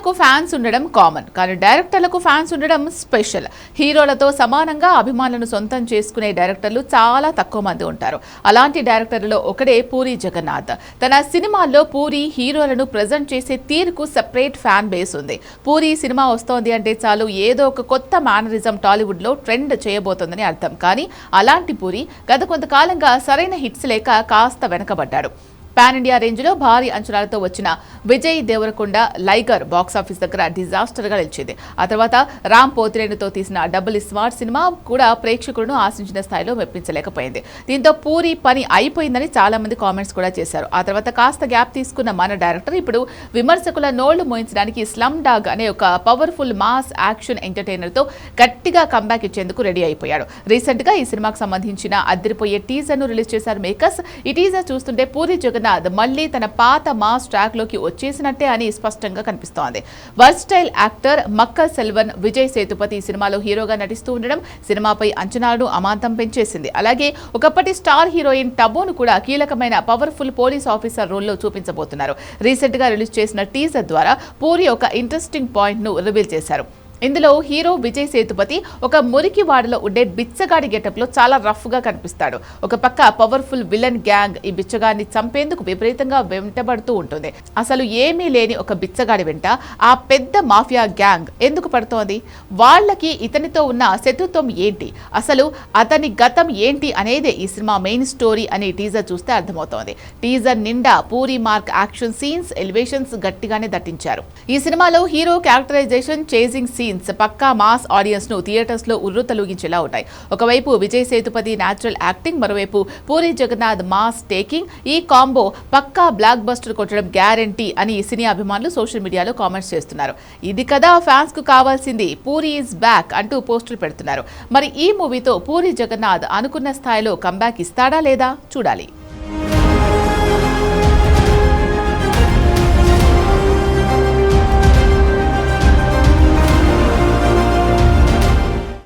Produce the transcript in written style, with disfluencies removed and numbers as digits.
హీరోలకు ఫ్యాన్స్ ఉండడం కామన్, కానీ డైరెక్టర్లకు ఫ్యాన్స్ ఉండడం స్పెషల్. హీరోలతో సమానంగా అభిమానులను సొంతం చేసుకునే డైరెక్టర్లు చాలా తక్కువ మంది ఉంటారు. అలాంటి డైరెక్టర్లలో ఒకడే పూరి జగన్నాథ్. తన సినిమాల్లో పూరి హీరోలను ప్రజెంట్ చేసే తీరుకు సెపరేట్ ఫ్యాన్ బేస్ ఉంది. పూరి సినిమా వస్తోంది అంటే చాలు ఏదో ఒక కొత్త మేనరిజం టాలీవుడ్ లో ట్రెండ్ చేయబోతోందని అర్థం. కానీ అలాంటి పూరి గత కొంతకాలంగా సరైన హిట్స్ లేక కాస్త వెనకబడ్డాడు. పాన్ ఇండియా రేంజ్ లో భారీ అంచనాలతో వచ్చిన విజయ్ దేవరకొండ లైగర్ బాక్సాఫీస్ దగ్గర డిజాస్టర్ గా నిలిచింది. ఆ తర్వాత రామ్ పోతిరేనుతో తీసిన డబుల్ స్మార్ట్ సినిమా కూడా ప్రేక్షకులను ఆశించిన స్థాయిలో మెప్పించలేకపోయింది. దీంతో పూరి పని అయిపోయిందని చాలా మంది కామెంట్స్ కూడా చేశారు. ఆ తర్వాత కాస్త గ్యాప్ తీసుకున్న మన డైరెక్టర్ ఇప్పుడు విమర్శకుల నోళ్లు మోయించడానికి స్లమ్ డాగ్ అనే ఒక పవర్ఫుల్ మాస్ యాక్షన్ ఎంటర్టైనర్ తో గట్టిగా కంబ్యాక్ ఇచ్చేందుకు రెడీ అయిపోయాడు. రీసెంట్ గా ఈ సినిమాకు సంబంధించిన అదిరిపోయే టీజర్ ను రిలీజ్ చేశారు మేకర్స్. ఈ టీజర్ చూస్తుంటే పూరి జగన్నాథ్ మళ్లీ తన పాత మాస్ ట్రాక్ లోకి వచ్చేసినట్టే అని స్పష్టంగా కనిపిస్తోంది. వర్స్టైల్ యాక్టర్ మక్కల్ సెల్వన్ విజయ్ సేతుపతి సినిమాలో హీరోగా నటిస్తూ ఉండడం సినిమాపై అంచనాలను అమాంతం పెంచేసింది. అలాగే ఒకప్పటి స్టార్ హీరోయిన్ టబోను కూడా కీలకమైన పవర్ఫుల్ పోలీస్ ఆఫీసర్ రోల్లో చూపించబోతున్నారు. రీసెంట్ గా రిలీజ్ చేసిన టీజర్ ద్వారా పూరి ఒక ఇంట్రెస్టింగ్ పాయింట్ ను రివీల్ చేశారు. ఇందులో హీరో విజయ్ సేతుపతి ఒక మురికి వాడలో ఉండే బిచ్చగాడి గెటప్ లో చాలా రఫ్ గా కనిపిస్తాడు. ఒక పక్క పవర్ఫుల్ విలన్ గ్యాంగ్ ఈ బిచ్చగాడిని చంపేందుకు విపరీతంగా వెంటబడుతూ ఉంటుంది. అసలు ఏమీ లేని ఒక బిచ్చగాడి వెంట ఆ పెద్ద మాఫియా గ్యాంగ్ ఎందుకు పడుతోంది? వాళ్ళకి ఇతనితో ఉన్న శత్రుత్వం ఏంటి? అసలు అతని గతం ఏంటి అనేదే ఈ సినిమా మెయిన్ స్టోరీ అని టీజర్ చూస్తే అర్థమవుతోంది. టీజర్ నిండా puri mark action scenes, elevations గట్టిగానే దట్టించారు. ఈ సినిమాలో హీరో క్యారెక్టరైజేషన్, చేజింగ్ సీన్స్ పక్కా మాస్ ఆడియన్స్ ను థియేటర్స్ లో ఉర్రూతలూగించేలా ఉంటాయి. ఒకవైపు విజయ్ సేతుపతి న్యాచురల్ యాక్టింగ్, మరోవైపు పూరి జగన్నాథ్ మాస్ టేకింగ్. ఈ కాంబో పక్కా బ్లాక్ బస్టర్ కొట్టడం గ్యారంటీ అని సినీ అభిమానులు సోషల్ మీడియాలో కామెంట్స్ చేస్తున్నారు. ఇది కదా ఫ్యాన్స్ కు కావాల్సింది, పూరి ఈజ్ బ్యాక్ అంటూ పోస్టులు పెడుతున్నారు. మరి ఈ మూవీతో పూరి జగన్నాథ్ అనుకున్న స్థాయిలో కంబ్యాక్ ఇస్తాడా లేదా చూడాలి.